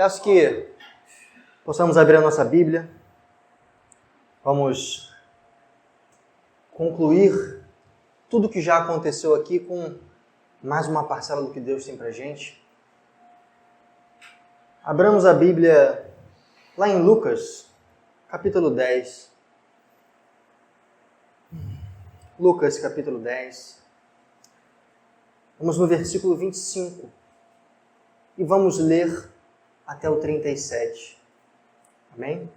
Peço que possamos abrir a nossa Bíblia. Vamos concluir tudo que já aconteceu aqui com mais uma parcela do que Deus tem pra gente. Abramos a Bíblia lá em Lucas, capítulo 10. Lucas, capítulo 10. Vamos no versículo 25 e vamos ler até o 37. Amém?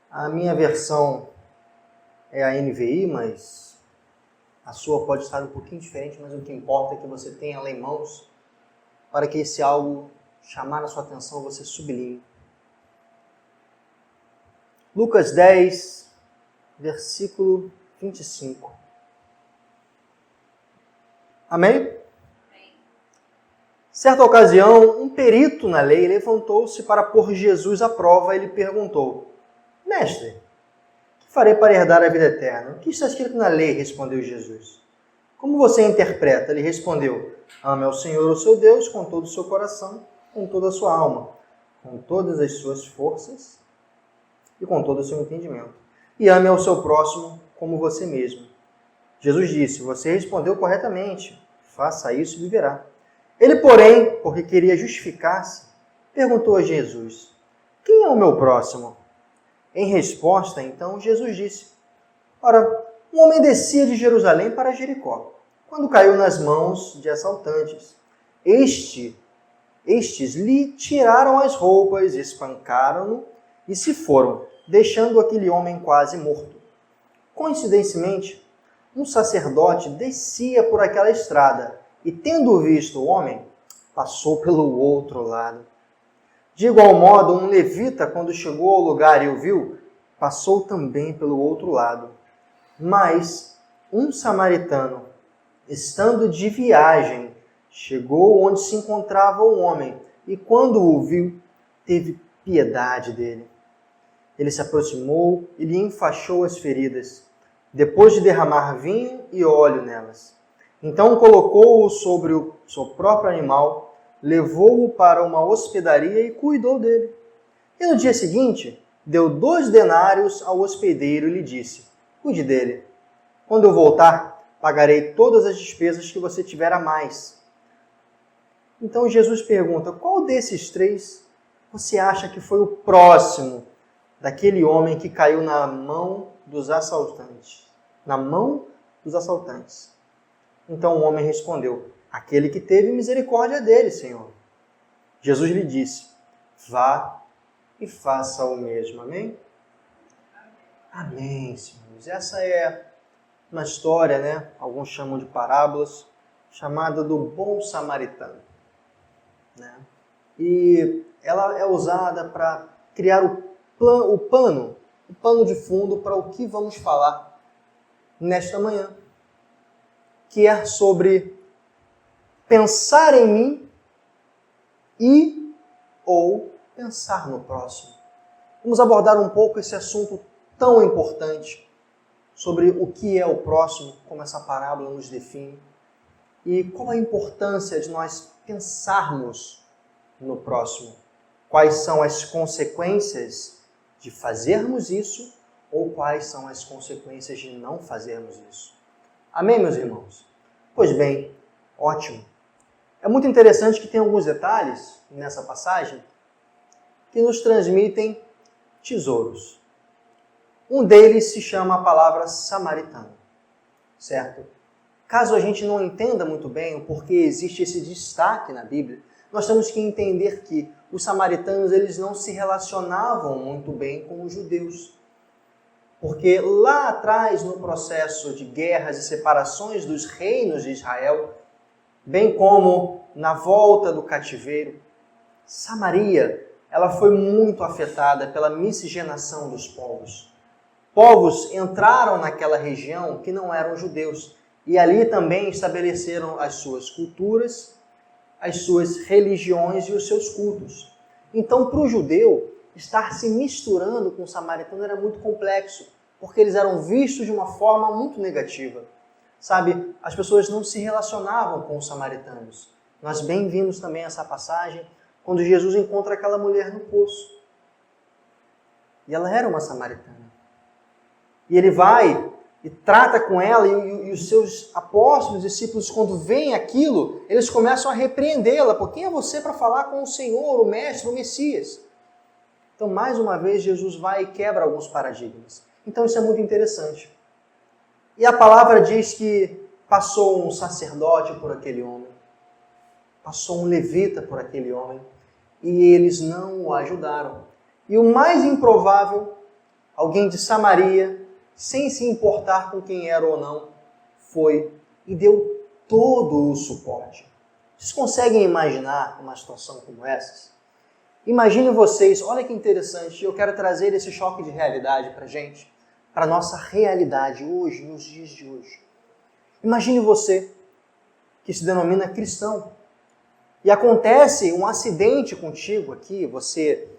A minha versão é a NVI, mas a sua pode estar um pouquinho diferente, mas o que importa é que você tenha ela em mãos para que esse algo chamar a sua atenção, você sublinhe. Lucas 10, versículo 25. Amém? Certa ocasião, um perito na lei levantou-se para pôr Jesus à prova e lhe perguntou: Mestre, que farei para herdar a vida eterna? O que está escrito na lei? Respondeu Jesus. Como você interpreta? Ele respondeu: Ame ao Senhor, o seu Deus, com todo o seu coração, com toda a sua alma, com todas as suas forças e com todo o seu entendimento. E ame ao seu próximo como você mesmo. Jesus disse: Você respondeu corretamente. Faça isso e viverá. Ele, porém, porque queria justificar-se, perguntou a Jesus: Quem é o meu próximo? Em resposta, então, Jesus disse: Ora, um homem descia de Jerusalém para Jericó, quando caiu nas mãos de assaltantes. Estes lhe tiraram as roupas, espancaram-no e se foram, deixando aquele homem quase morto. Coincidentemente, um sacerdote descia por aquela estrada e, tendo visto o homem, passou pelo outro lado. De igual modo, um levita, quando chegou ao lugar e o viu, passou também pelo outro lado. Mas um samaritano, estando de viagem, chegou onde se encontrava o homem e, quando o viu, teve piedade dele. Ele se aproximou e lhe enfaixou as feridas, depois de derramar vinho e óleo nelas. Então colocou-o sobre o seu próprio animal, levou-o para uma hospedaria e cuidou dele. E no dia seguinte, deu 2 denários ao hospedeiro e lhe disse: Cuide dele. Quando eu voltar, pagarei todas as despesas que você tiver a mais. Então Jesus pergunta: Qual desses 3 você acha que foi o próximo daquele homem que caiu na mão dos assaltantes? Na mão dos assaltantes. Então o homem respondeu: Aquele que teve misericórdia dele, Senhor. Jesus lhe disse: Vá e faça o mesmo. Amém? Amém, senhores. Essa é uma história, né? Alguns chamam de parábolas, chamada do bom samaritano, né? E ela é usada para criar o pano de fundo para o que vamos falar nesta manhã, que é sobre pensar em mim e ou pensar no próximo. Vamos abordar um pouco esse assunto tão importante sobre o que é o próximo, como essa parábola nos define, e qual a importância de nós pensarmos no próximo. Quais são as consequências de fazermos isso ou quais são as consequências de não fazermos isso. Amém, meus irmãos? Pois bem, ótimo. É muito interessante que tem alguns detalhes nessa passagem que nos transmitem tesouros. Um deles se chama a palavra samaritano, certo? Caso a gente não entenda muito bem o porquê existe esse destaque na Bíblia, nós temos que entender que os samaritanos eles não se relacionavam muito bem com os judeus. Porque lá atrás, no processo de guerras e separações dos reinos de Israel, bem como na volta do cativeiro, Samaria ela foi muito afetada pela miscigenação dos povos. Povos entraram naquela região que não eram judeus e ali também estabeleceram as suas culturas, as suas religiões e os seus cultos. Então, para o judeu, estar se misturando com o samaritano era muito complexo, porque eles eram vistos de uma forma muito negativa. Sabe, as pessoas não se relacionavam com os samaritanos. Nós bem vimos também essa passagem quando Jesus encontra aquela mulher no poço. E ela era uma samaritana. E ele vai e trata com ela, e os seus apóstolos, discípulos, quando veem aquilo, eles começam a repreendê-la. Por quem é você para falar com o Senhor, o Mestre, o Messias? Então, mais uma vez, Jesus vai e quebra alguns paradigmas. Então, isso é muito interessante. E a palavra diz que passou um sacerdote por aquele homem, passou um levita por aquele homem, e eles não o ajudaram. E o mais improvável, alguém de Samaria, sem se importar com quem era ou não, foi e deu todo o suporte. Vocês conseguem imaginar uma situação como essa? Imaginem vocês, olha que interessante, eu quero trazer esse choque de realidade para a gente, para a nossa realidade hoje, nos dias de hoje. Imagine você, que se denomina cristão, e acontece um acidente contigo aqui, você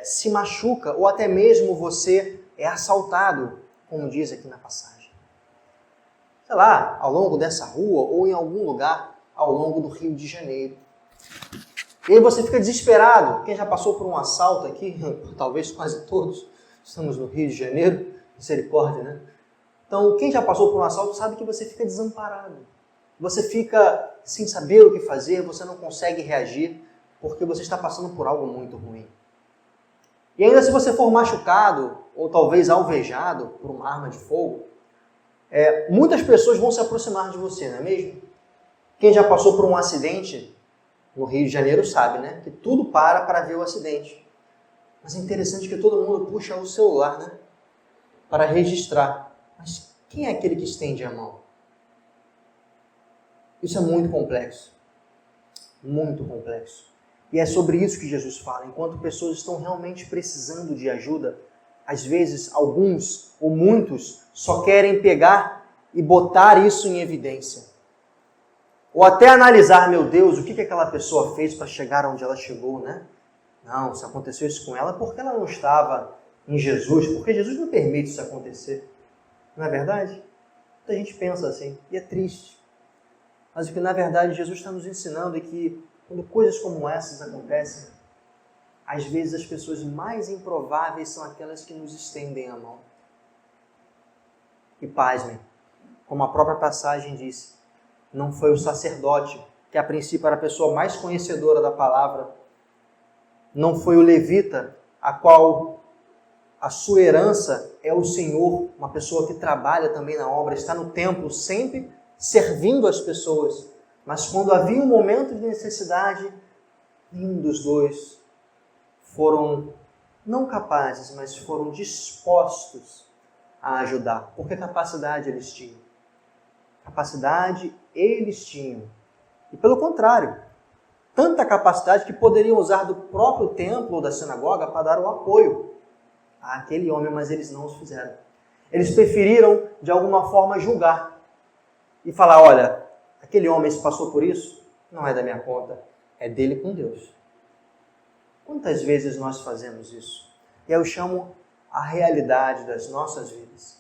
se machuca, ou até mesmo você é assaltado, como diz aqui na passagem. Sei lá, ao longo dessa rua ou em algum lugar ao longo do Rio de Janeiro. E aí você fica desesperado. Quem já passou por um assalto aqui, talvez quase todos, estamos no Rio de Janeiro, misericórdia, né? Então, quem já passou por um assalto sabe que você fica desamparado. Você fica sem saber o que fazer, você não consegue reagir, porque você está passando por algo muito ruim. E ainda se você for machucado, ou talvez alvejado por uma arma de fogo, muitas pessoas vão se aproximar de você, não é mesmo? Quem já passou por um acidente no Rio de Janeiro sabe, né? Que tudo para ver o acidente. Mas é interessante que todo mundo puxa o celular, né? Para registrar. Mas quem é aquele que estende a mão? Isso é muito complexo. Muito complexo. E é sobre isso que Jesus fala. Enquanto pessoas estão realmente precisando de ajuda, às vezes alguns ou muitos só querem pegar e botar isso em evidência. Ou até analisar, meu Deus, o que aquela pessoa fez para chegar onde ela chegou, né? Não, se aconteceu isso com ela, porque ela não estava em Jesus, porque Jesus não permite isso acontecer. Não é verdade? Muita gente pensa assim, e é triste. Mas o que na verdade Jesus está nos ensinando é que quando coisas como essas acontecem, às vezes as pessoas mais improváveis são aquelas que nos estendem a mão. E pasmem, como a própria passagem disse, não foi o sacerdote, que a princípio era a pessoa mais conhecedora da palavra, não foi o levita, a qual a sua herança é o Senhor, uma pessoa que trabalha também na obra, está no templo sempre servindo as pessoas. Mas quando havia um momento de necessidade, nenhum dos dois foram não capazes, mas foram dispostos a ajudar. Porque capacidade eles tinham. Capacidade eles tinham. E pelo contrário, tanta capacidade que poderiam usar do próprio templo ou da sinagoga para dar o apoio àquele homem, mas eles não o fizeram. Eles preferiram, de alguma forma, julgar e falar, olha, aquele homem se passou por isso, não é da minha conta, é dele com Deus. Quantas vezes nós fazemos isso? E eu chamo a realidade das nossas vidas.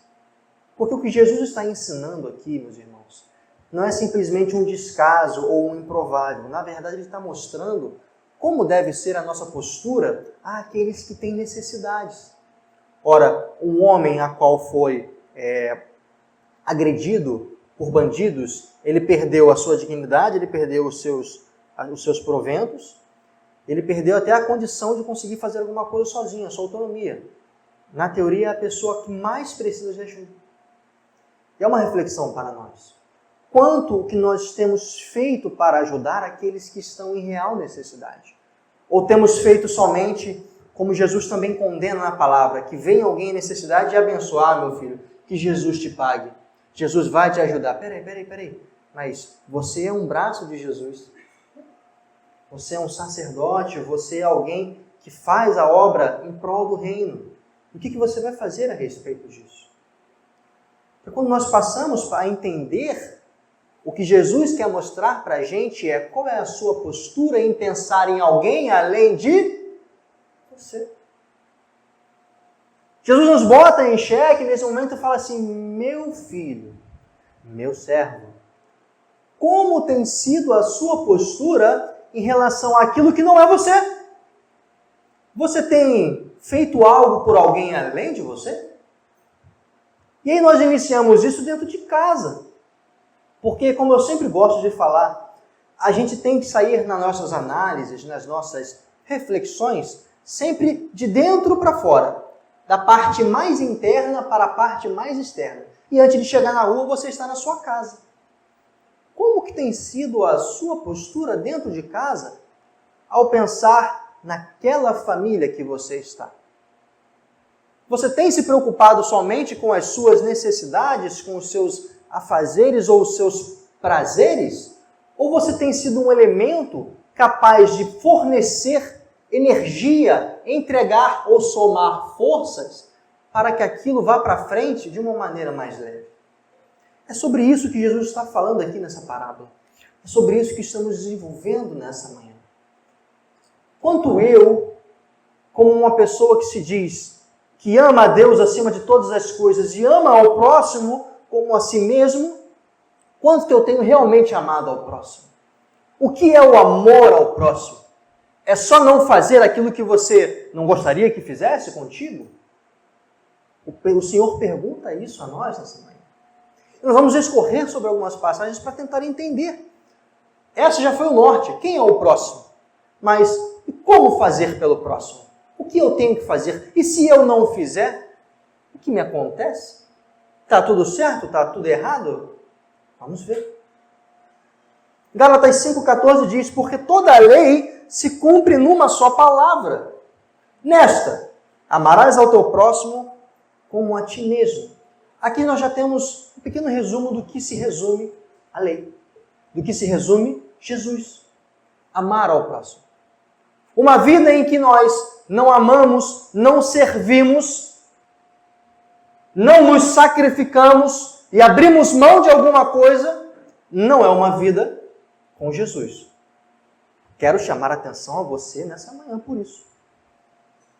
Porque o que Jesus está ensinando aqui, meus irmãos, não é simplesmente um descaso ou um improvável. Na verdade, ele está mostrando como deve ser a nossa postura àqueles que têm necessidades. Ora, um homem a qual foi agredido por bandidos, ele perdeu a sua dignidade, ele perdeu os seus proventos, ele perdeu até a condição de conseguir fazer alguma coisa sozinho, a sua autonomia. Na teoria, é a pessoa que mais precisa de ajuda. E é uma reflexão para nós. Quanto que nós temos feito para ajudar aqueles que estão em real necessidade? Ou temos feito somente, como Jesus também condena na palavra, que vem alguém em necessidade e abençoar, meu filho, que Jesus te pague. Jesus vai te ajudar. Peraí. Mas você é um braço de Jesus. Você é um sacerdote, você é alguém que faz a obra em prol do reino. O que você vai fazer a respeito disso? Porque quando nós passamos a entender o que Jesus quer mostrar para a gente é qual é a sua postura em pensar em alguém além de você. Jesus nos bota em xeque nesse momento e fala assim, meu filho, meu servo, como tem sido a sua postura em relação àquilo que não é você. Você tem feito algo por alguém além de você? E aí nós iniciamos isso dentro de casa. Porque, como eu sempre gosto de falar, a gente tem que sair nas nossas análises, nas nossas reflexões, sempre de dentro para fora. Da parte mais interna para a parte mais externa. E antes de chegar na rua, você está na sua casa. Como que tem sido a sua postura dentro de casa ao pensar naquela família que você está? Você tem se preocupado somente com as suas necessidades, com os seus afazeres ou os seus prazeres? Ou você tem sido um elemento capaz de fornecer energia, entregar ou somar forças para que aquilo vá para frente de uma maneira mais leve? É sobre isso que Jesus está falando aqui nessa parábola. É sobre isso que estamos desenvolvendo nessa manhã. Quanto eu, como uma pessoa que se diz que ama a Deus acima de todas as coisas e ama ao próximo como a si mesmo, quanto que eu tenho realmente amado ao próximo? O que é o amor ao próximo? É só não fazer aquilo que você não gostaria que fizesse contigo? O Senhor pergunta isso a nós nessa manhã. Nós vamos escorrer sobre algumas passagens para tentar entender. Essa já foi o norte. Quem é o próximo? Mas e como fazer pelo próximo? O que eu tenho que fazer? E se eu não fizer, o que me acontece? Está tudo certo? Está tudo errado? Vamos ver. Gálatas 5,14 diz, porque toda a lei se cumpre numa só palavra. Nesta, amarás ao teu próximo como a ti mesmo. Aqui nós já temos um pequeno resumo do que se resume a lei. Do que se resume Jesus. Amar ao próximo. Uma vida em que nós não amamos, não servimos, não nos sacrificamos e abrimos mão de alguma coisa, não é uma vida com Jesus. Quero chamar a atenção a você nessa manhã por isso.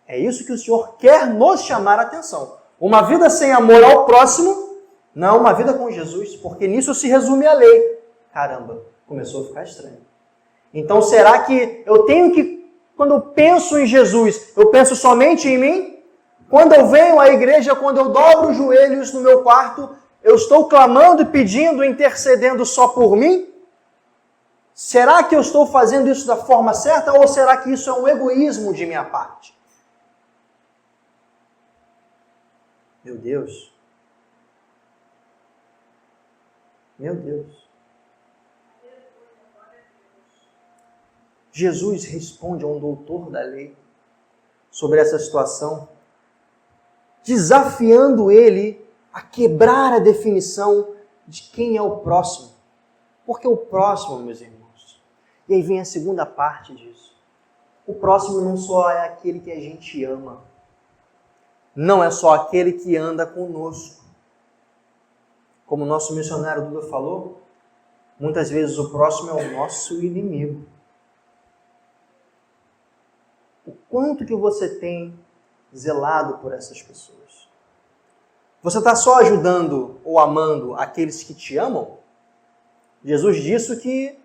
É isso que o Senhor quer nos chamar a atenção. Uma vida sem amor ao próximo, não é uma vida com Jesus, porque nisso se resume a lei. Caramba, começou a ficar estranho. Então será que eu tenho que, quando eu penso em Jesus, eu penso somente em mim? Quando eu venho à igreja, quando eu dobro os joelhos no meu quarto, eu estou clamando e pedindo, intercedendo só por mim? Será que eu estou fazendo isso da forma certa ou será que isso é um egoísmo de minha parte? Meu Deus. Meu Deus. Jesus responde a um doutor da lei sobre essa situação, desafiando ele a quebrar a definição de quem é o próximo. Porque o próximo, meus irmãos, e aí vem a segunda parte disso. O próximo não só é aquele que a gente ama, não é só aquele que anda conosco. Como o nosso missionário Duda falou, muitas vezes o próximo é o nosso inimigo. O quanto que você tem zelado por essas pessoas? Você está só ajudando ou amando aqueles que te amam? Jesus disse que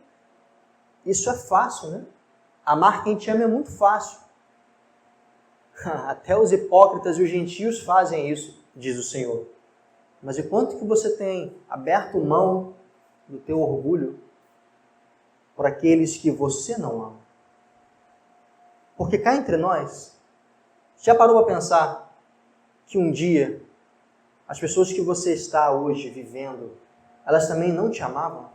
isso é fácil, né? Amar quem te ama é muito fácil. Até os hipócritas e os gentios fazem isso, diz o Senhor. Mas e quanto que você tem aberto mão do teu orgulho por aqueles que você não ama? Porque cá entre nós, já parou para pensar que um dia as pessoas que você está hoje vivendo, elas também não te amavam?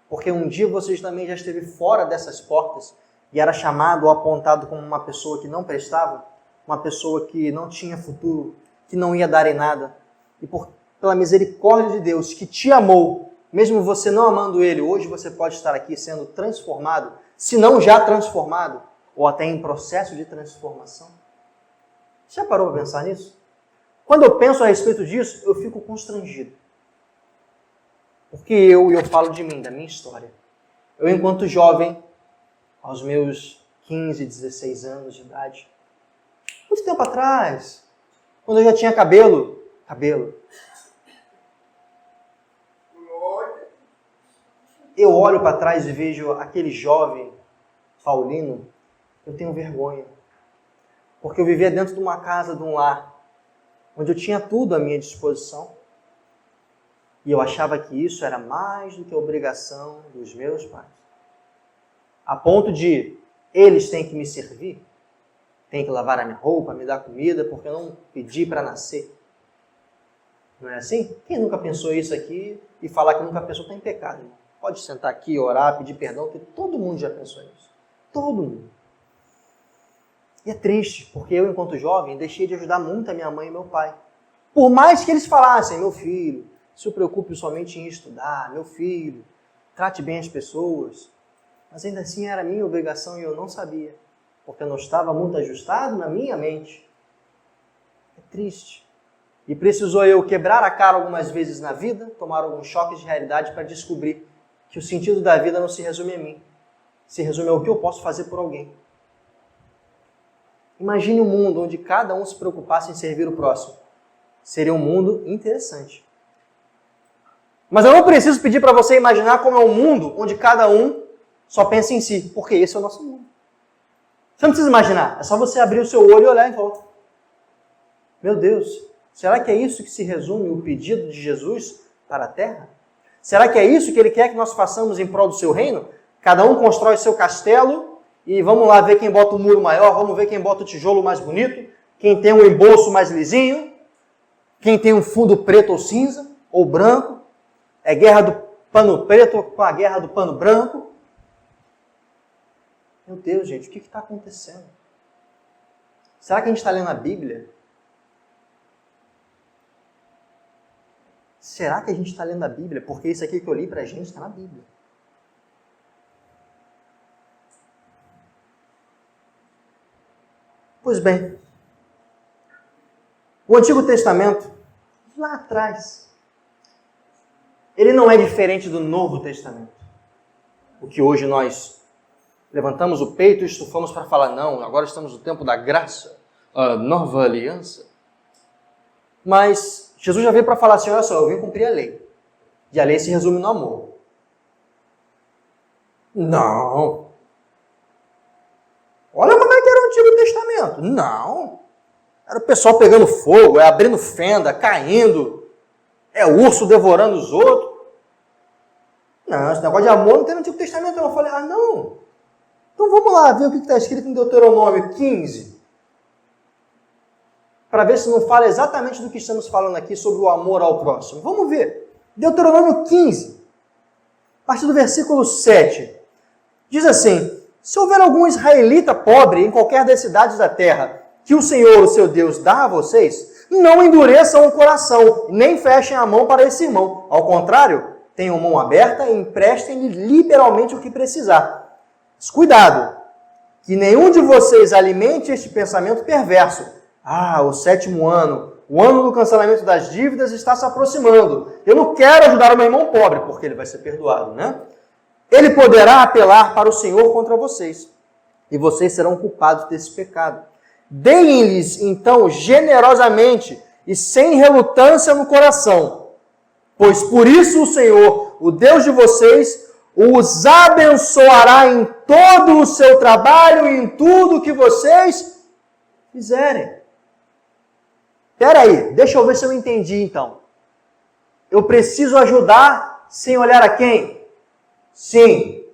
Porque um dia você também já esteve fora dessas portas e era chamado ou apontado como uma pessoa que não prestava, uma pessoa que não tinha futuro, que não ia dar em nada. E pela misericórdia de Deus que te amou, mesmo você não amando Ele, hoje você pode estar aqui sendo transformado, se não já transformado, ou até em processo de transformação. Já parou para pensar nisso? Quando eu penso a respeito disso, eu fico constrangido. Porque eu falo de mim, da minha história. Eu, enquanto jovem, aos meus 15, 16 anos de idade, muito tempo atrás, quando eu já tinha cabelo, eu olho para trás e vejo aquele jovem paulino, eu tenho vergonha. Porque eu vivia dentro de uma casa, de um lar, onde eu tinha tudo à minha disposição. E eu achava que isso era mais do que a obrigação dos meus pais. A ponto de eles têm que me servir, têm que lavar a minha roupa, me dar comida, porque eu não pedi para nascer. Não é assim? Quem nunca pensou isso aqui e falar que nunca pensou está em pecado, irmão. Pode sentar aqui, orar, pedir perdão, que todo mundo já pensou nisso. Todo mundo. E é triste, porque eu, enquanto jovem, deixei de ajudar muito a minha mãe e meu pai. Por mais que eles falassem, meu filho, se preocupe somente em estudar, meu filho, trate bem as pessoas. Mas ainda assim era minha obrigação e eu não sabia, porque eu não estava muito ajustado na minha mente. É triste. E precisou eu quebrar a cara algumas vezes na vida, tomar alguns choques de realidade para descobrir que o sentido da vida não se resume a mim, se resume ao que eu posso fazer por alguém. Imagine um mundo onde cada um se preocupasse em servir o próximo. Seria um mundo interessante. Mas eu não preciso pedir para você imaginar como é um mundo onde cada um só pensa em si, porque esse é o nosso mundo. Você não precisa imaginar, é só você abrir o seu olho e olhar em volta. Meu Deus, será que é isso que se resume o pedido de Jesus para a terra? Será que é isso que Ele quer que nós façamos em prol do seu reino? Cada um constrói seu castelo e vamos lá ver quem bota o muro maior, vamos ver quem bota o tijolo mais bonito, quem tem um embolso mais lisinho, quem tem um fundo preto ou cinza, ou branco. É guerra do pano preto com a guerra do pano branco. Meu Deus, gente, o que está acontecendo? Será que a gente está lendo a Bíblia? Será que a gente está lendo a Bíblia? Porque isso aqui que eu li para a gente está na Bíblia. Pois bem, o Antigo Testamento, lá atrás, ele não é diferente do Novo Testamento. O que hoje nós levantamos o peito e estufamos para falar, não, agora estamos no tempo da graça, a nova aliança. Mas Jesus já veio para falar assim, olha só, eu vim cumprir a lei. E a lei se resume no amor. Não. Olha como é que era o Antigo Testamento. Não. Era o pessoal pegando fogo, abrindo fenda, caindo. É urso devorando os outros. Não, esse negócio de amor não tem no Antigo Testamento. Eu falei, não. Então vamos lá ver o que está escrito em Deuteronômio 15. Para ver se não fala exatamente do que estamos falando aqui sobre o amor ao próximo. Vamos ver. Deuteronômio 15, a partir do versículo 7. Diz assim, se houver algum israelita pobre em qualquer das cidades da terra, que o Senhor, o seu Deus, dá a vocês, não endureçam o coração, nem fechem a mão para esse irmão. Ao contrário, tenham mão aberta e emprestem-lhe liberalmente o que precisar. Mas cuidado, que nenhum de vocês alimente este pensamento perverso. O 7º ano, o ano do cancelamento das dívidas está se aproximando. Eu não quero ajudar o meu irmão pobre, porque ele vai ser perdoado, né? Ele poderá apelar para o Senhor contra vocês, e vocês serão culpados desse pecado. Deem-lhes, então, generosamente e sem relutância no coração, pois por isso o Senhor, o Deus de vocês, os abençoará em todo o seu trabalho e em tudo que vocês fizerem. Espera aí, deixa eu ver se eu entendi então. Eu preciso ajudar sem olhar a quem? Sim.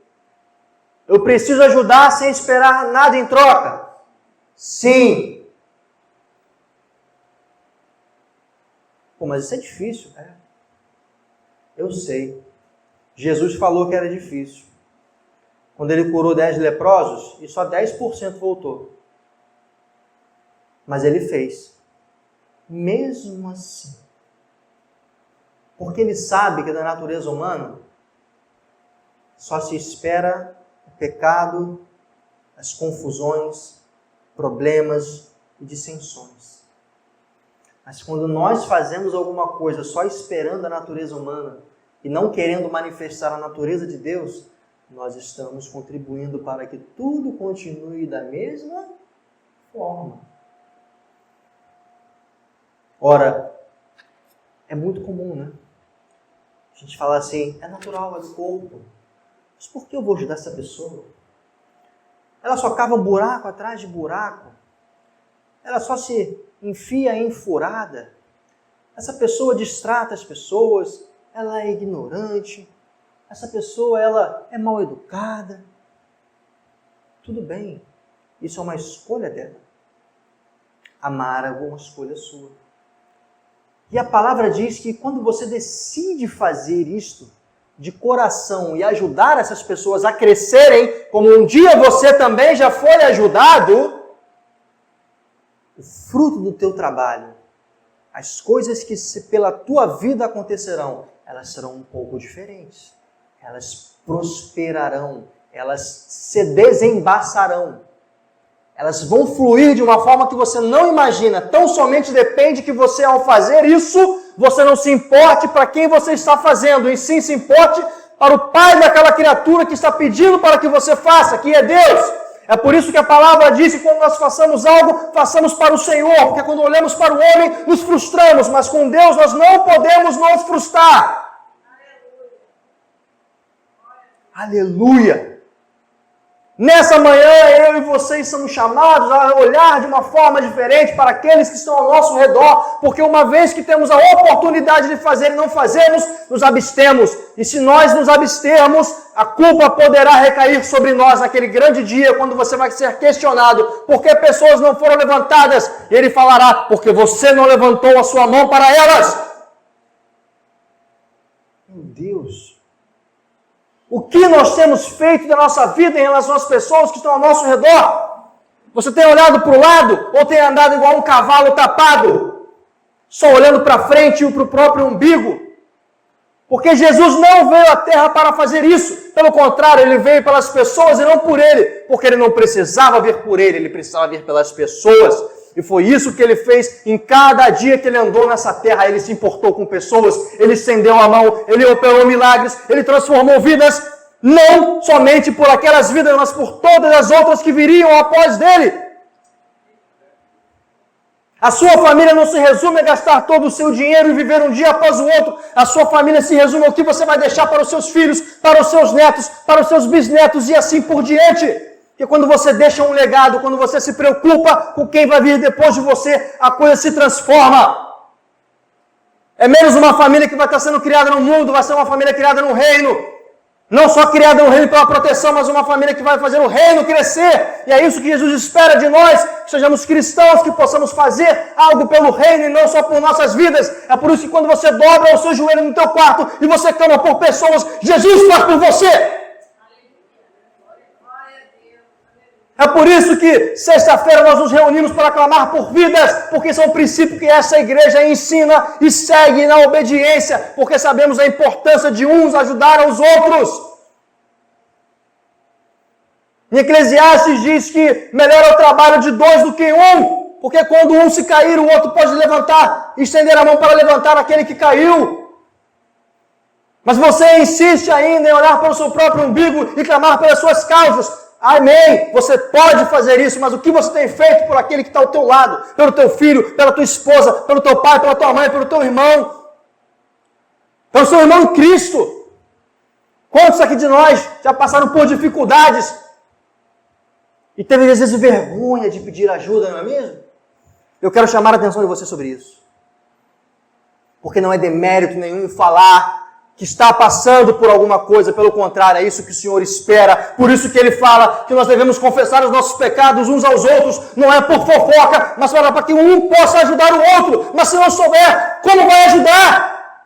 Eu preciso ajudar sem esperar nada em troca? Sim. Pô, mas isso é difícil, né? Eu sei. Jesus falou que era difícil. Quando ele curou 10 leprosos, e só 10% voltou. Mas ele fez. Mesmo assim. Porque ele sabe que da natureza humana só se espera o pecado, as confusões, problemas e dissensões. Mas quando nós fazemos alguma coisa só esperando a natureza humana e não querendo manifestar a natureza de Deus, nós estamos contribuindo para que tudo continue da mesma forma. Ora, é muito comum, né? A gente fala assim, é natural, é do corpo. Mas por que eu vou ajudar essa pessoa? Ela só cava buraco atrás de buraco. Ela só se enfia em furada. Essa pessoa distrata as pessoas. Ela é ignorante. Essa pessoa, ela é mal educada. Tudo bem. Isso é uma escolha dela. Amar é uma escolha sua. E a palavra diz que quando você decide fazer isto de coração e ajudar essas pessoas a crescerem, como um dia você também já foi ajudado, o fruto do teu trabalho, as coisas que pela tua vida acontecerão, elas serão um pouco diferentes. Elas prosperarão, elas se desembaçarão. Elas vão fluir de uma forma que você não imagina. Tão somente depende que você, ao fazer isso, você não se importe para quem você está fazendo, e sim se importe para o pai daquela criatura que está pedindo para que você faça, que é Deus. É por isso que a palavra diz que quando nós façamos algo, façamos para o Senhor, porque quando olhamos para o homem, nos frustramos, mas com Deus nós não podemos nos frustrar. Aleluia! Nessa manhã, eu e vocês somos chamados a olhar de uma forma diferente para aqueles que estão ao nosso redor, porque uma vez que temos a oportunidade de fazer e não fazemos, nos abstemos. E se nós nos abstermos, a culpa poderá recair sobre nós naquele grande dia, quando você vai ser questionado por que pessoas não foram levantadas. E ele falará, porque você não levantou a sua mão para elas. Meu Deus! O que nós temos feito da nossa vida em relação às pessoas que estão ao nosso redor? Você tem olhado para o lado ou tem andado igual um cavalo tapado? Só olhando para frente e para o próprio umbigo? Porque Jesus não veio à terra para fazer isso. Pelo contrário, ele veio pelas pessoas e não por ele. Porque ele não precisava vir por ele precisava vir pelas pessoas. E foi isso que ele fez em cada dia que ele andou nessa terra. Ele se importou com pessoas, ele estendeu a mão, ele operou milagres, ele transformou vidas, não somente por aquelas vidas, mas por todas as outras que viriam após dele. A sua família não se resume a gastar todo o seu dinheiro e viver um dia após o outro. A sua família se resume ao que você vai deixar para os seus filhos, para os seus netos, para os seus bisnetos e assim por diante. Porque quando você deixa um legado, quando você se preocupa com quem vai vir depois de você, a coisa se transforma. É menos uma família que vai estar sendo criada no mundo, vai ser uma família criada no reino. Não só criada no reino pela proteção, mas uma família que vai fazer o reino crescer. E é isso que Jesus espera de nós, que sejamos cristãos, que possamos fazer algo pelo reino e não só por nossas vidas. É por isso que quando você dobra o seu joelho no teu quarto e você clama por pessoas, Jesus faz por você. É por isso que sexta-feira nós nos reunimos para clamar por vidas, porque são princípios que essa igreja ensina e segue na obediência, porque sabemos a importância de uns ajudar aos outros. Em Eclesiastes diz que melhor é o trabalho de dois do que um, porque quando um se cair, o outro pode levantar, estender a mão para levantar aquele que caiu. Mas você insiste ainda em olhar para o seu próprio umbigo e clamar pelas suas causas. Amém, você pode fazer isso, mas o que você tem feito por aquele que está ao teu lado, pelo teu filho, pela tua esposa, pelo teu pai, pela tua mãe, pelo teu irmão, pelo seu irmão em Cristo? Quantos aqui de nós já passaram por dificuldades e teve às vezes vergonha de pedir ajuda, não é mesmo? Eu quero chamar a atenção de você sobre isso, porque não é demérito nenhum falar que está passando por alguma coisa, pelo contrário, é isso que o Senhor espera. Por isso que Ele fala que nós devemos confessar os nossos pecados uns aos outros, não é por fofoca, mas para que um possa ajudar o outro. Mas se não souber, como vai ajudar?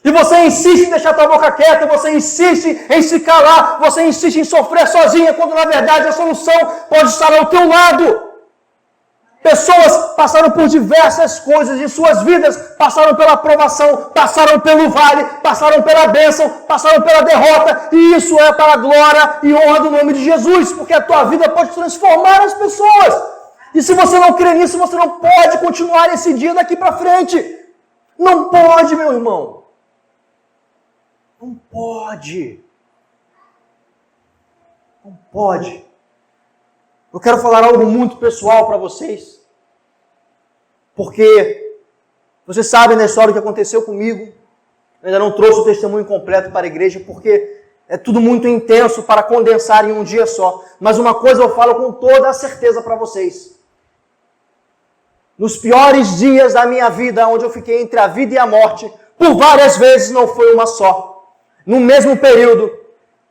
E você insiste em deixar a tua boca quieta, você insiste em se calar, você insiste em sofrer sozinha, quando na verdade a solução pode estar ao teu lado. Pessoas passaram por diversas coisas em suas vidas, passaram pela provação, passaram pelo vale, passaram pela bênção, passaram pela derrota, e isso é para a glória e honra do nome de Jesus, porque a tua vida pode transformar as pessoas. E se você não crê nisso, você não pode continuar esse dia daqui para frente. Não pode, meu irmão. Não pode. Não pode. Eu quero falar algo muito pessoal para vocês, porque vocês sabem da história que aconteceu comigo. Eu ainda não trouxe o testemunho completo para a igreja, porque É tudo muito intenso para condensar em um dia só. Mas uma coisa eu falo com toda a certeza para vocês. Nos piores dias da minha vida, onde eu fiquei entre a vida e a morte, por várias vezes não foi uma só. No mesmo período,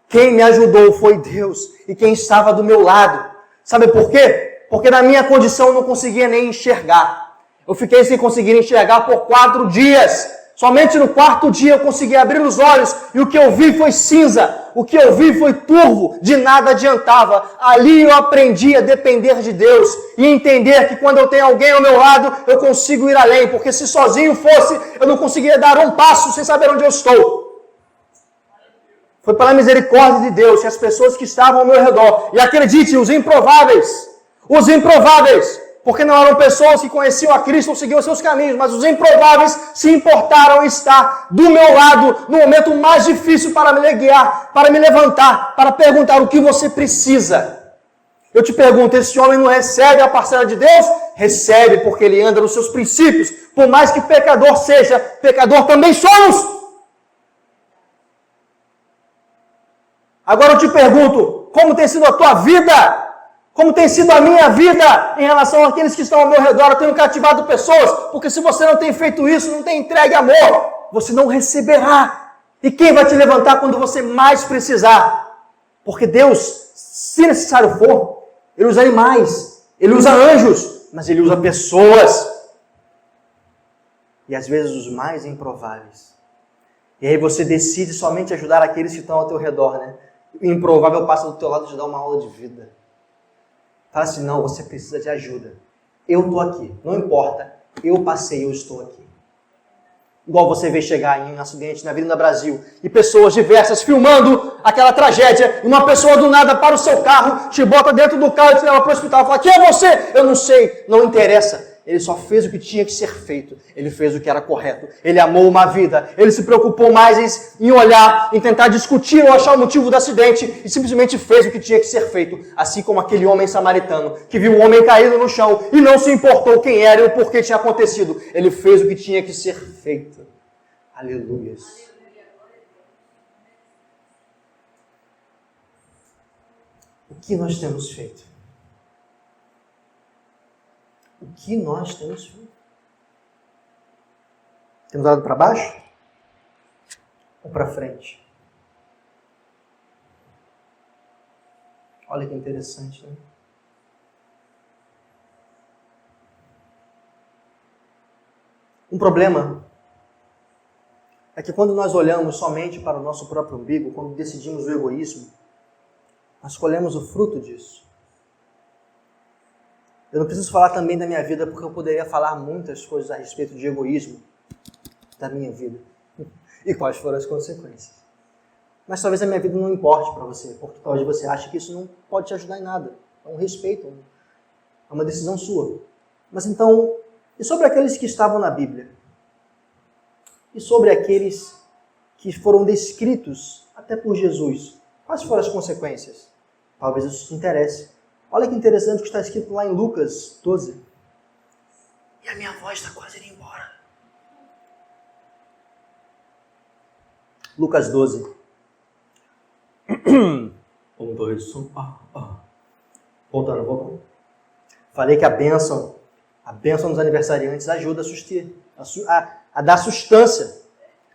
quem me ajudou foi Deus e quem estava do meu lado. Sabe por quê? Porque na minha condição eu não conseguia nem enxergar. Eu fiquei sem conseguir enxergar por 4 dias. Somente no 4º dia eu consegui abrir os olhos e o que eu vi foi cinza. O que eu vi foi turvo, de nada adiantava. Ali eu aprendi a depender de Deus e entender que quando eu tenho alguém ao meu lado, eu consigo ir além. Porque se sozinho fosse, eu não conseguiria dar um passo sem saber onde eu estou. Foi pela misericórdia de Deus que as pessoas que estavam ao meu redor, e acredite, os improváveis, porque não eram pessoas que conheciam a Cristo ou seguiam seus caminhos, mas os improváveis se importaram em estar do meu lado no momento mais difícil para me guiar, para me levantar, para perguntar o que você precisa. Eu te pergunto, esse homem não recebe a parcela de Deus? Recebe, porque ele anda nos seus princípios. Por mais que pecador seja, pecador também somos. Agora eu te pergunto, como tem sido a tua vida? Como tem sido a minha vida em relação àqueles que estão ao meu redor? Eu tenho cativado pessoas, porque se você não tem feito isso, não tem entregue amor, você não receberá. E quem vai te levantar quando você mais precisar? Porque Deus, se necessário for, Ele usa animais, Ele usa anjos, mas Ele usa pessoas. E às vezes os mais improváveis. E aí você decide somente ajudar aqueles que estão ao teu redor, né? O improvável passa do teu lado e te dá uma aula de vida. Fala assim, não, você precisa de ajuda. Eu estou aqui, não importa. Eu passei, eu estou aqui. Igual você vê chegar em um acidente na Avenida Brasil e pessoas diversas filmando aquela tragédia e uma pessoa do nada para o seu carro, te bota dentro do carro e te leva para o hospital e fala, quem é você? Eu não sei, não interessa. Ele só fez o que tinha que ser feito. Ele fez o que era correto. Ele amou uma vida. Ele se preocupou mais em olhar, em tentar discutir ou achar o motivo do acidente e simplesmente fez o que tinha que ser feito. Assim como aquele homem samaritano que viu o homem caído no chão e não se importou quem era e o porquê tinha acontecido. Ele fez o que tinha que ser feito. Aleluia. O que nós temos feito? O que nós temos feito? Temos olhado para baixo? Ou para frente? Olha que interessante, né? Um problema é que quando nós olhamos somente para o nosso próprio umbigo, quando decidimos o egoísmo, nós colhemos o fruto disso. Eu não preciso falar também da minha vida, porque eu poderia falar muitas coisas a respeito de egoísmo da minha vida. E quais foram as consequências. Mas talvez a minha vida não importe para você, porque talvez você ache que isso não pode te ajudar em nada. É um respeito, é uma decisão sua. Mas então, e sobre aqueles que estavam na Bíblia? E sobre aqueles que foram descritos até por Jesus? Quais foram as consequências? Talvez isso te interesse. Olha que interessante o que está escrito lá em Lucas 12. E a minha voz está quase indo embora. Lucas 12. Vamos ver o som. Voltando. Falei que a bênção dos aniversariantes ajuda a dar sustância.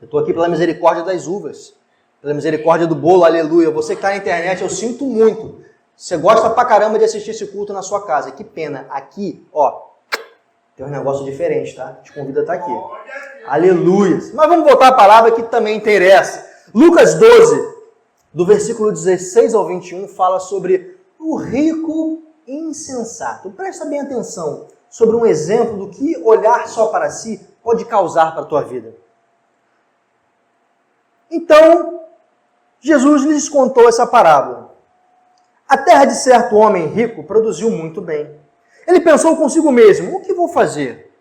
Eu estou aqui pela misericórdia das uvas, pela misericórdia do bolo, aleluia. Você que está na internet, eu sinto muito. Você gosta pra caramba de assistir esse culto na sua casa. Que pena. Aqui, ó, tem um negócio diferente, tá? Te convido a estar aqui. Aleluia. Mas vamos voltar à palavra que também interessa. Lucas 12, do versículo 16 ao 21, fala sobre o rico insensato. Presta bem atenção sobre um exemplo do que olhar só para si pode causar para a tua vida. Então, Jesus lhes contou essa parábola. A terra de certo homem rico produziu muito bem. Ele pensou consigo mesmo, o que vou fazer?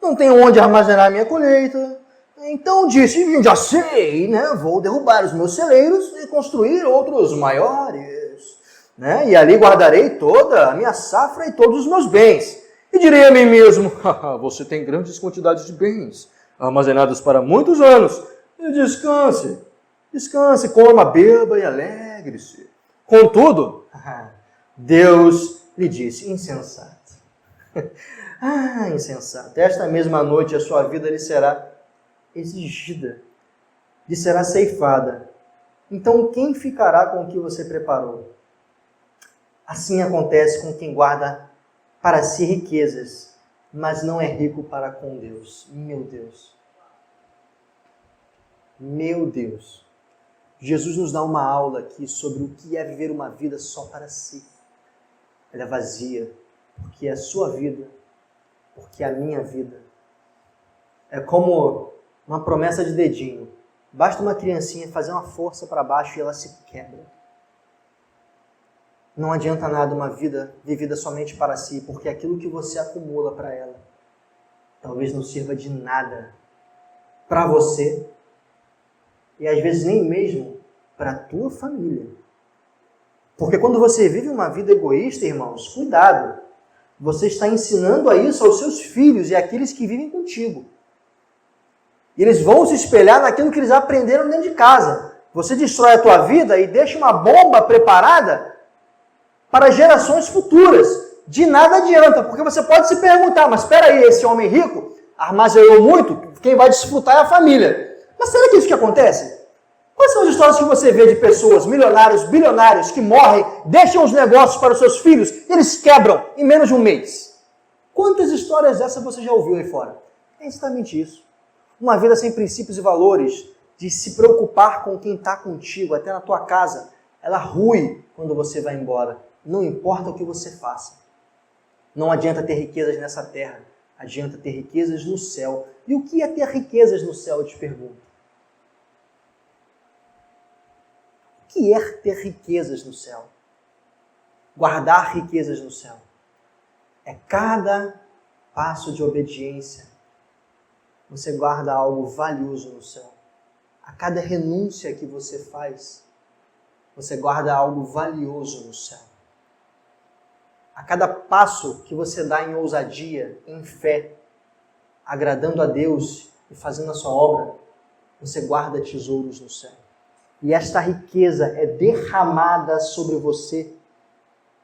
Não tenho onde armazenar minha colheita. Então disse, já sei, né? Vou derrubar os meus celeiros e construir outros maiores. Né? E ali guardarei toda a minha safra e todos os meus bens. E direi a mim mesmo, você tem grandes quantidades de bens, armazenados para muitos anos, e descanse. Descanse, coma, beba e alegre-se. Contudo, Deus lhe disse, insensato. Insensato. Esta mesma noite a sua vida lhe será exigida, lhe será ceifada. Então quem ficará com o que você preparou? Assim acontece com quem guarda para si riquezas, mas não é rico para com Deus. Meu Deus. Meu Deus. Jesus nos dá uma aula aqui sobre o que é viver uma vida só para si. Ela é vazia, porque é a sua vida, porque é a minha vida. É como uma promessa de dedinho. Basta uma criancinha fazer uma força para baixo e ela se quebra. Não adianta nada uma vida vivida somente para si, porque aquilo que você acumula para ela talvez não sirva de nada para você e às vezes nem mesmo para a tua família. Porque quando você vive uma vida egoísta, irmãos, cuidado. Você está ensinando a isso aos seus filhos e àqueles que vivem contigo. E eles vão se espelhar naquilo que eles aprenderam dentro de casa. Você destrói a tua vida e deixa uma bomba preparada para gerações futuras. De nada adianta, porque você pode se perguntar, mas espera aí, esse homem rico armazenou muito, quem vai desfrutar é a família. Mas será que é isso que acontece? Quais são as histórias que você vê de pessoas, milionários, bilionários, que morrem, deixam os negócios para os seus filhos, eles quebram em menos de um mês? Quantas histórias dessas você já ouviu aí fora? É exatamente isso. Uma vida sem princípios e valores, de se preocupar com quem está contigo, até na tua casa, ela rui quando você vai embora. Não importa o que você faça. Não adianta ter riquezas nessa terra, adianta ter riquezas no céu. E o que é ter riquezas no céu, eu te pergunto? O que é ter riquezas no céu? Guardar riquezas no céu. É cada passo de obediência. Você guarda algo valioso no céu. A cada renúncia que você faz, você guarda algo valioso no céu. A cada passo que você dá em ousadia, em fé, agradando a Deus e fazendo a sua obra, você guarda tesouros no céu. E esta riqueza é derramada sobre você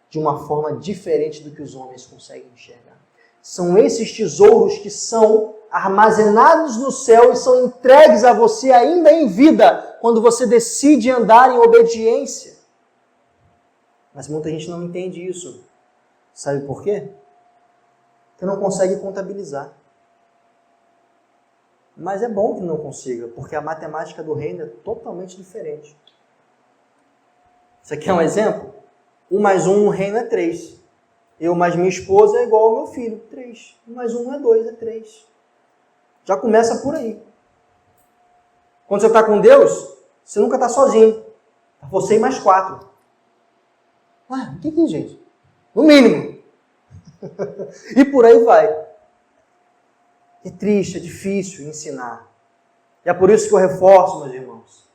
de uma forma diferente do que os homens conseguem enxergar. São esses tesouros que são armazenados no céu e são entregues a você ainda em vida, quando você decide andar em obediência. Mas muita gente não entende isso. Sabe por quê? Porque não consegue contabilizar. Mas é bom que não consiga, porque a matemática do reino é totalmente diferente. Você quer um exemplo? 1 mais 1 no reino é 3. Eu mais minha esposa é igual ao meu filho, 3. 1 mais 1 não é 2, é 3. Já começa por aí. Quando você está com Deus, você nunca está sozinho. Você e mais 4. O que é, gente? No mínimo. E por aí vai. É triste, é difícil ensinar. E é por isso que eu reforço, meus irmãos.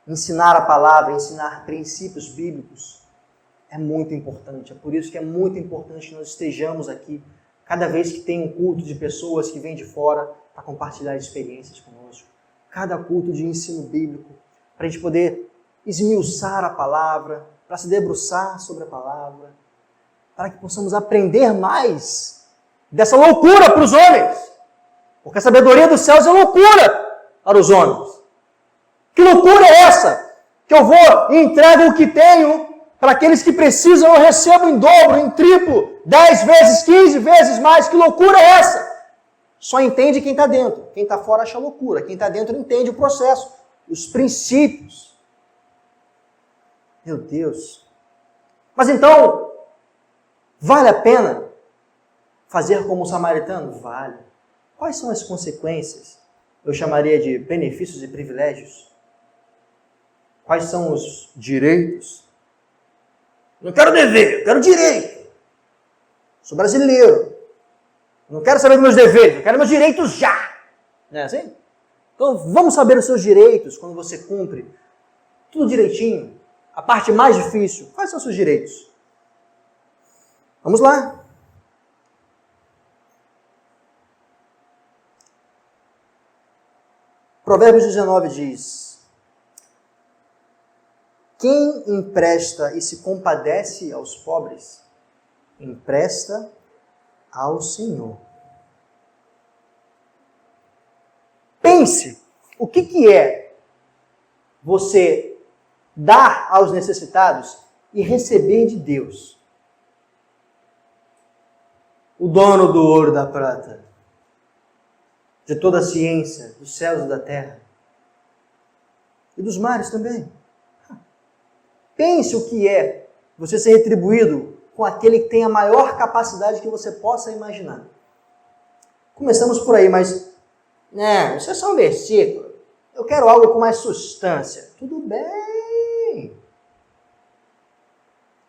Ensinar a palavra, ensinar princípios bíblicos é muito importante. É por isso que é muito importante que nós estejamos aqui cada vez que tem um culto de pessoas que vêm de fora para compartilhar experiências conosco. Cada culto de ensino bíblico, para a gente poder esmiuçar a palavra, para se debruçar sobre a palavra, para que possamos aprender mais dessa loucura para os homens. Porque a sabedoria dos céus é loucura para os homens. Que loucura é essa? Que eu vou e entrego o que tenho para aqueles que precisam, eu recebo em dobro, em triplo, 10 vezes, 15 vezes mais. Que loucura é essa? Só entende quem está dentro. Quem está fora acha loucura. Quem está dentro entende o processo, os princípios. Meu Deus. Mas então, vale a pena fazer como o samaritano? Vale. Quais são as consequências? Eu chamaria de benefícios e privilégios. Quais são os direitos? Não quero dever, eu quero direito. Sou brasileiro. Não quero saber dos meus deveres, eu quero meus direitos já. Não é assim? Então vamos saber os seus direitos quando você cumpre tudo direitinho. A parte mais difícil, quais são os seus direitos? Vamos lá. Provérbios 19 diz: Quem empresta e se compadece aos pobres, empresta ao Senhor. Pense, o que é você dar aos necessitados e receber de Deus, o dono do ouro e da prata, de toda a ciência, dos céus e da terra, e dos mares também. Pense o que é você ser retribuído com aquele que tem a maior capacidade que você possa imaginar. Começamos por aí, mas isso é só um versículo. Eu quero algo com mais substância. Tudo bem.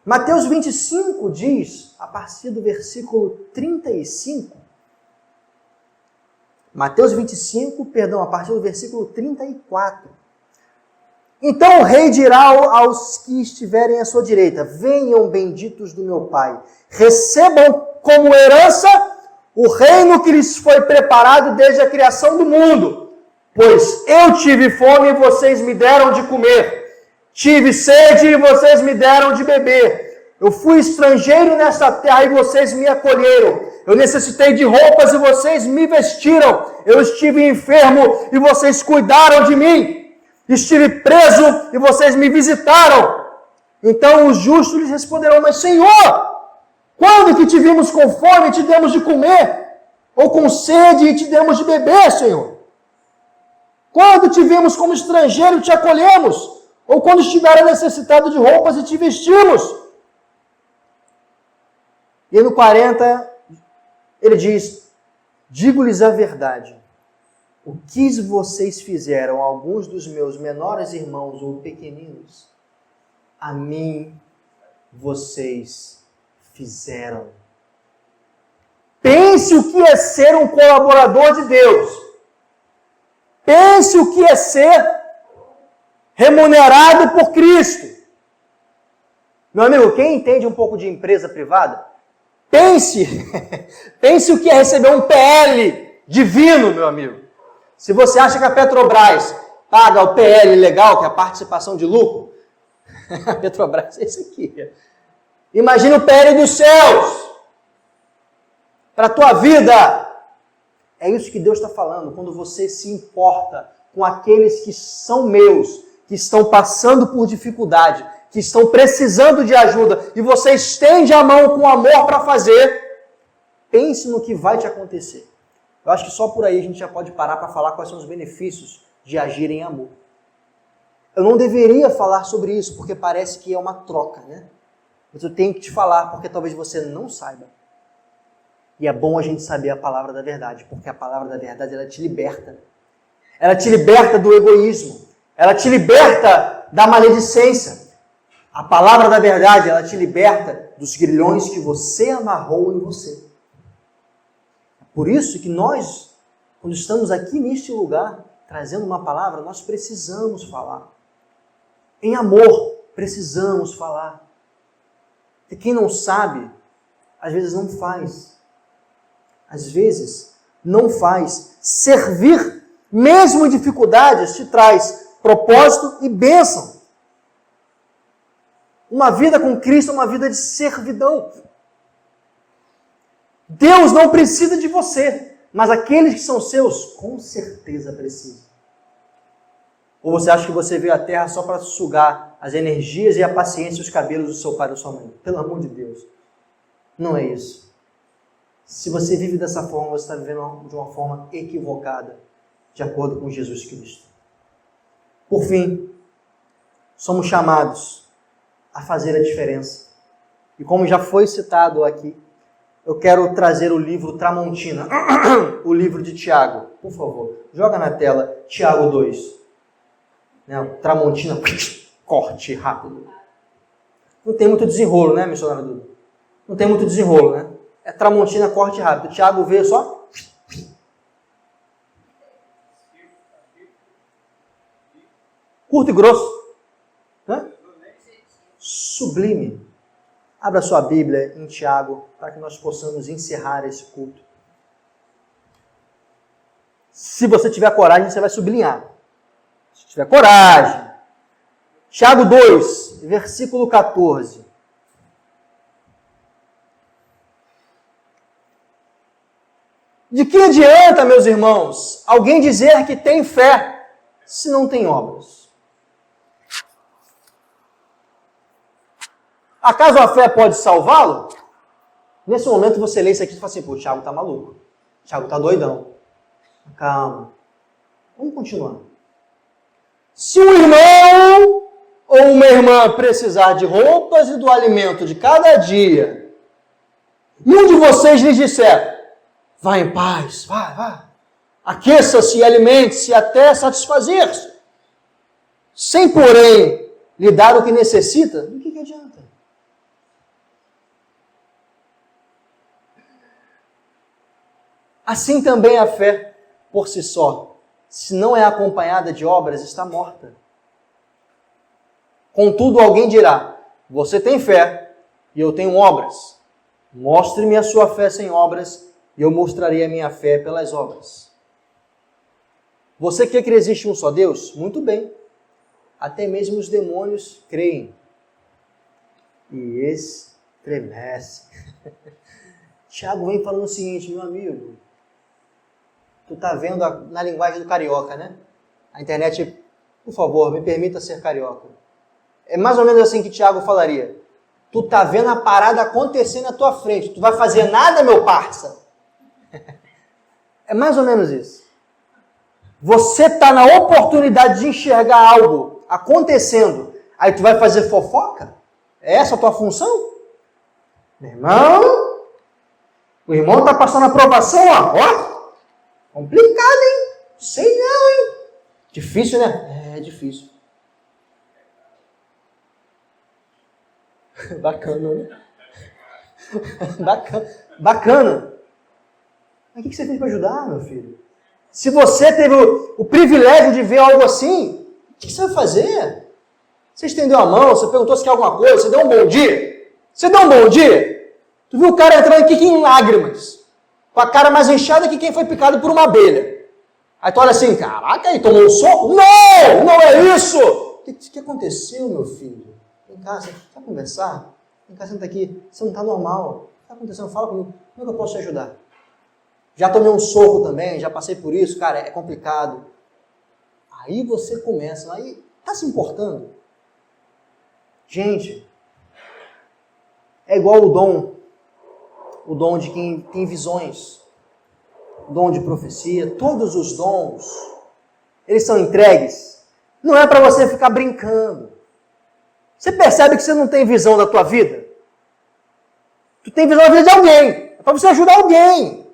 Mateus 25 diz, a partir do versículo 35, a partir do versículo 34. Então o rei dirá aos que estiverem à sua direita: venham, benditos do meu Pai, recebam como herança o reino que lhes foi preparado desde a criação do mundo. Pois eu tive fome e vocês me deram de comer. Tive sede e vocês me deram de beber. Eu fui estrangeiro nesta terra e vocês me acolheram. Eu necessitei de roupas e vocês me vestiram. Eu estive enfermo e vocês cuidaram de mim. Estive preso e vocês me visitaram. Então os justos lhes responderão: mas Senhor, quando que te vimos com fome e te demos de comer? Ou com sede e te demos de beber, Senhor? Quando te vimos como estrangeiro e te acolhemos? Ou quando estiveram necessitado de roupas e te vestimos? E no 40, ele diz: digo-lhes a verdade. O que vocês fizeram a alguns dos meus menores irmãos ou pequeninos, a mim vocês fizeram. Pense o que é ser um colaborador de Deus. Pense o que é ser remunerado por Cristo. Meu amigo, quem entende um pouco de empresa privada, pense o que é receber um PL divino, meu amigo. Se você acha que a Petrobras paga o PL legal, que é a participação de lucro, a Petrobras é isso aqui. Imagina o PL dos céus para a tua vida. É isso que Deus está falando, quando você se importa com aqueles que são meus, que estão passando por dificuldade, que estão precisando de ajuda, e você estende a mão com amor para fazer, pense no que vai te acontecer. Eu acho que só por aí a gente já pode parar para falar quais são os benefícios de agir em amor. Eu não deveria falar sobre isso, porque parece que é uma troca, né? Mas eu tenho que te falar, porque talvez você não saiba. E é bom a gente saber a palavra da verdade, porque a palavra da verdade, ela te liberta. Ela te liberta do egoísmo. Ela te liberta da maledicência. A palavra da verdade, ela te liberta dos grilhões que você amarrou em você. Por isso que nós, quando estamos aqui neste lugar, trazendo uma palavra, nós precisamos falar. Em amor, precisamos falar. E quem não sabe, às vezes não faz. Às vezes não faz. Servir, mesmo em dificuldades, te traz propósito e bênção. Uma vida com Cristo é uma vida de servidão. Deus não precisa de você, mas aqueles que são seus, com certeza precisam. Ou você acha que você veio à Terra só para sugar as energias e a paciência e os cabelos do seu pai ou da sua mãe? Pelo amor de Deus. Não é isso. Se você vive dessa forma, você está vivendo de uma forma equivocada, de acordo com Jesus Cristo. Por fim, somos chamados a fazer a diferença. E como já foi citado aqui, eu quero trazer o livro Tramontina, o livro de Tiago. Por favor, joga na tela Tiago 2. Tramontina, corte rápido. Não tem muito desenrolo, né, missionário Dudu? Não tem muito desenrolo, né? É Tramontina, corte rápido. Tiago veio só... curto e grosso. Sublime. Abra sua Bíblia em Tiago, para que nós possamos encerrar esse culto. Se você tiver coragem, você vai sublinhar. Se tiver coragem. Tiago 2, versículo 14. De que adianta, meus irmãos, alguém dizer que tem fé se não tem obras? Acaso a fé pode salvá-lo? Nesse momento você lê isso aqui e fala assim, pô, o Tiago tá maluco. O Tiago tá doidão. Calma. Vamos continuar. Se um irmão ou uma irmã precisar de roupas e do alimento de cada dia, e um de vocês lhes disser, vá em paz, vá, aqueça-se e alimente-se até satisfazer-se, sem, porém, lhe dar o que necessita, do que adianta? Assim também a fé, por si só, se não é acompanhada de obras, está morta. Contudo, alguém dirá, você tem fé e eu tenho obras. Mostre-me a sua fé sem obras e eu mostrarei a minha fé pelas obras. Você crê que existe um só Deus? Muito bem. Até mesmo os demônios creem. E estremece. Tiago vem falando o seguinte, meu amigo, tu tá vendo na linguagem do carioca, né? A internet, por favor, me permita ser carioca. É mais ou menos assim que Tiago falaria. Tu tá vendo a parada acontecer na tua frente. Tu vai fazer nada, meu parça? É mais ou menos isso. Você tá na oportunidade de enxergar algo acontecendo. Aí tu vai fazer fofoca? É essa a tua função? Meu irmão, o irmão tá passando aprovação, ó. Complicado, hein? Sei não, hein? Difícil, né? É difícil. Bacana, né? Bacana. Mas o que você fez para ajudar, meu filho? Se você teve o privilégio de ver algo assim, o que você vai fazer? Você estendeu a mão, você perguntou se quer alguma coisa, você deu um bom dia? Você deu um bom dia? Tu viu o cara entrando aqui em lágrimas, com a cara mais inchada que quem foi picado por uma abelha. Aí tu olha assim, caraca, ele tomou um soco? Não, não é isso! O que aconteceu, meu filho? Vem cá, você quer conversar? Vem cá, senta aqui. Você não está normal. O que está acontecendo? Fala comigo. Como é que eu posso te ajudar? Já tomei um soco também, já passei por isso. Cara, é complicado. Aí você começa. Aí, está se importando? Gente, é igual o dom. O dom de quem tem visões. O dom de profecia. Todos os dons, eles são entregues. Não é para você ficar brincando. Você percebe que você não tem visão da tua vida? Tu tem visão da vida de alguém. É para você ajudar alguém.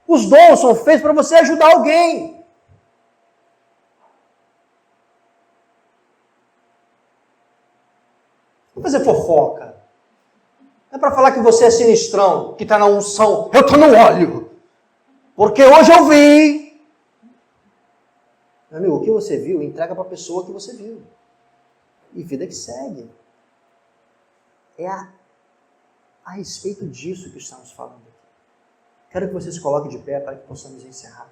Os dons são feitos para você ajudar alguém. Não fazer fofoca. Não é para falar que você é sinistrão, que está na unção. Eu estou no óleo. Porque hoje eu vi. Meu amigo, o que você viu, entrega para a pessoa que você viu. E vida que segue. É a respeito disso que estamos falando aqui. Quero que você se coloque de pé para que possamos encerrar.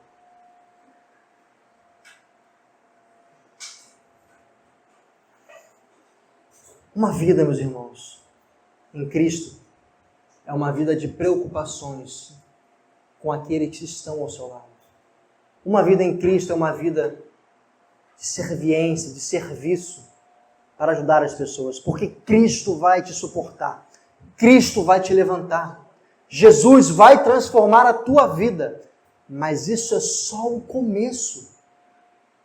Uma vida, meus irmãos, em Cristo, é uma vida de preocupações com aqueles que estão ao seu lado. Uma vida em Cristo é uma vida de serviência, de serviço, para ajudar as pessoas, porque Cristo vai te suportar, Cristo vai te levantar, Jesus vai transformar a tua vida, mas isso é só o começo.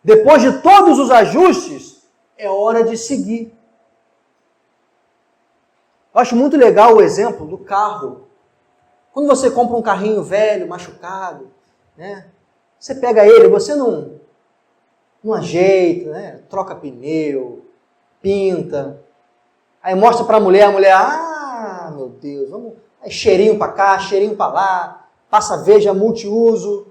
Depois de todos os ajustes, é hora de seguir. Eu acho muito legal o exemplo do carro. Quando você compra um carrinho velho, machucado, né? Você pega ele, você não ajeita, né? Troca pneu, pinta, aí mostra para a mulher, meu Deus, vamos, aí cheirinho para cá, cheirinho para lá, passa veja multiuso,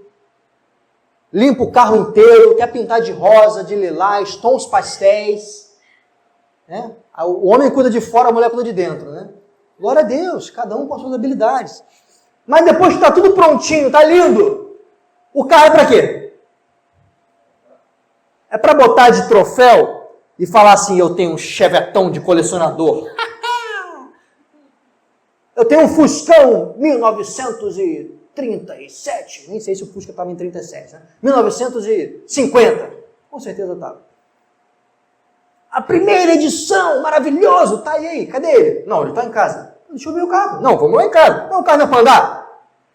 limpa o carro inteiro, quer pintar de rosa, de lilás, tons pastéis, né? O homem cuida de fora, a mulher cuida de dentro, né? Glória a Deus, cada um com as suas habilidades. Mas depois que está tudo prontinho, está lindo, o carro é para quê? É para botar de troféu? e falar assim, eu tenho um chevetão de colecionador. Eu tenho um Fuscão 1937. Nem sei se o Fusca estava em 37, né? 1950. Com certeza estava. A primeira edição, maravilhoso, tá aí. Cadê ele? Não, ele está em casa. Deixa eu ver o carro. Não, vamos lá em casa. Não, o carro não é para andar.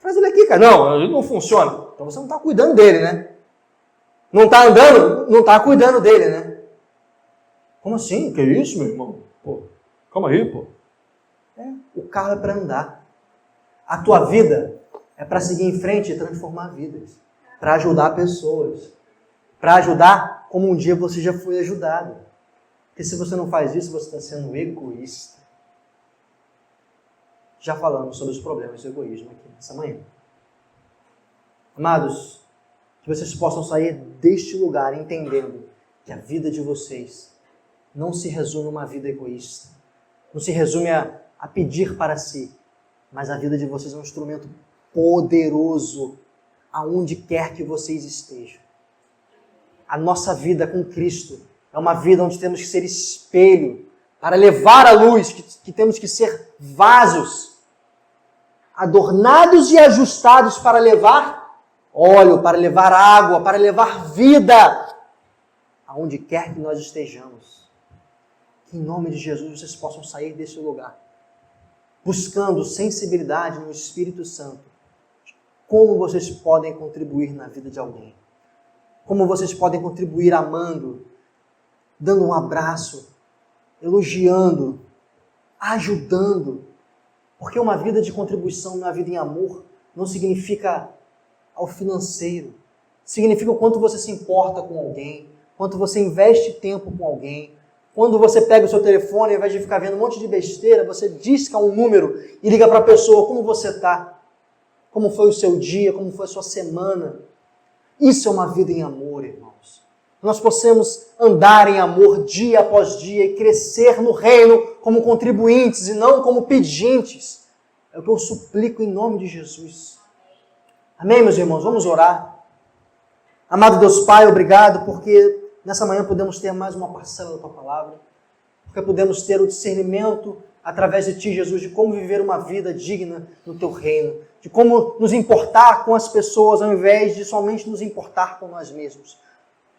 Traz ele aqui, cara. Não, ele não funciona. Então você não está cuidando dele, né? Não está andando, não está cuidando dele, né? Como assim? Que isso, meu irmão? Pô, calma aí, pô. O carro é para andar. A tua vida é para seguir em frente e transformar vidas. Para ajudar pessoas. Para ajudar como um dia você já foi ajudado. Porque se você não faz isso, você está sendo egoísta. Já falamos sobre os problemas do egoísmo aqui nessa manhã. Amados, que vocês possam sair deste lugar entendendo que a vida de vocês não se resume a uma vida egoísta. Não se resume a pedir para si. Mas a vida de vocês é um instrumento poderoso aonde quer que vocês estejam. A nossa vida com Cristo é uma vida onde temos que ser espelho para levar a luz, que temos que ser vasos adornados e ajustados para levar óleo, para levar água, para levar vida aonde quer que nós estejamos. Que em nome de Jesus vocês possam sair desse lugar buscando sensibilidade no Espírito Santo. Como vocês podem contribuir na vida de alguém. Como vocês podem contribuir amando, dando um abraço, elogiando, ajudando. Porque uma vida de contribuição, uma vida em amor, não significa ao financeiro. Significa o quanto você se importa com alguém, quanto você investe tempo com alguém. Quando você pega o seu telefone, ao invés de ficar vendo um monte de besteira, você disca um número e liga para a pessoa, como você está? Como foi o seu dia? Como foi a sua semana? Isso é uma vida em amor, irmãos. Nós possamos andar em amor dia após dia e crescer no reino como contribuintes e não como pedintes. É o que eu suplico em nome de Jesus. Amém, meus irmãos? Vamos orar. Amado Deus Pai, obrigado porque nessa manhã podemos ter mais uma parcela da Tua Palavra, porque podemos ter o discernimento através de Ti, Jesus, de como viver uma vida digna no Teu reino, de como nos importar com as pessoas ao invés de somente nos importar com nós mesmos.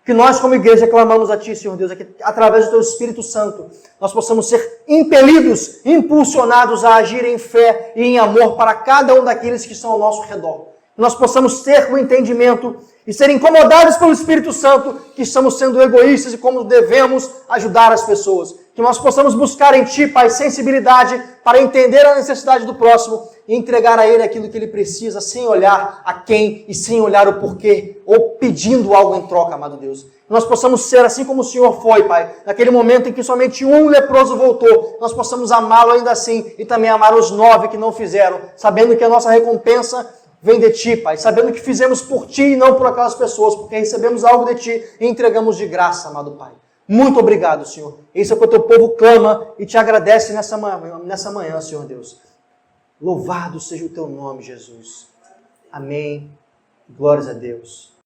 Que nós como igreja clamamos a Ti, Senhor Deus, que através do Teu Espírito Santo nós possamos ser impelidos, impulsionados a agir em fé e em amor para cada um daqueles que estão ao nosso redor. Que nós possamos ter o entendimento e ser incomodados pelo Espírito Santo que estamos sendo egoístas e como devemos ajudar as pessoas. Que nós possamos buscar em Ti, Pai, sensibilidade para entender a necessidade do próximo e entregar a Ele aquilo que Ele precisa, sem olhar a quem e sem olhar o porquê, ou pedindo algo em troca, amado Deus. Que nós possamos ser assim como o Senhor foi, Pai, naquele momento em que somente um leproso voltou, nós possamos amá-lo ainda assim e também amar os 9 que não fizeram, sabendo que a nossa recompensa vem de Ti, Pai, sabendo que fizemos por Ti e não por aquelas pessoas, porque recebemos algo de Ti e entregamos de graça, amado Pai. Muito obrigado, Senhor. Isso é o que o Teu povo clama e Te agradece nessa manhã, Senhor Deus. Louvado seja o Teu nome, Jesus. Amém. Glórias a Deus.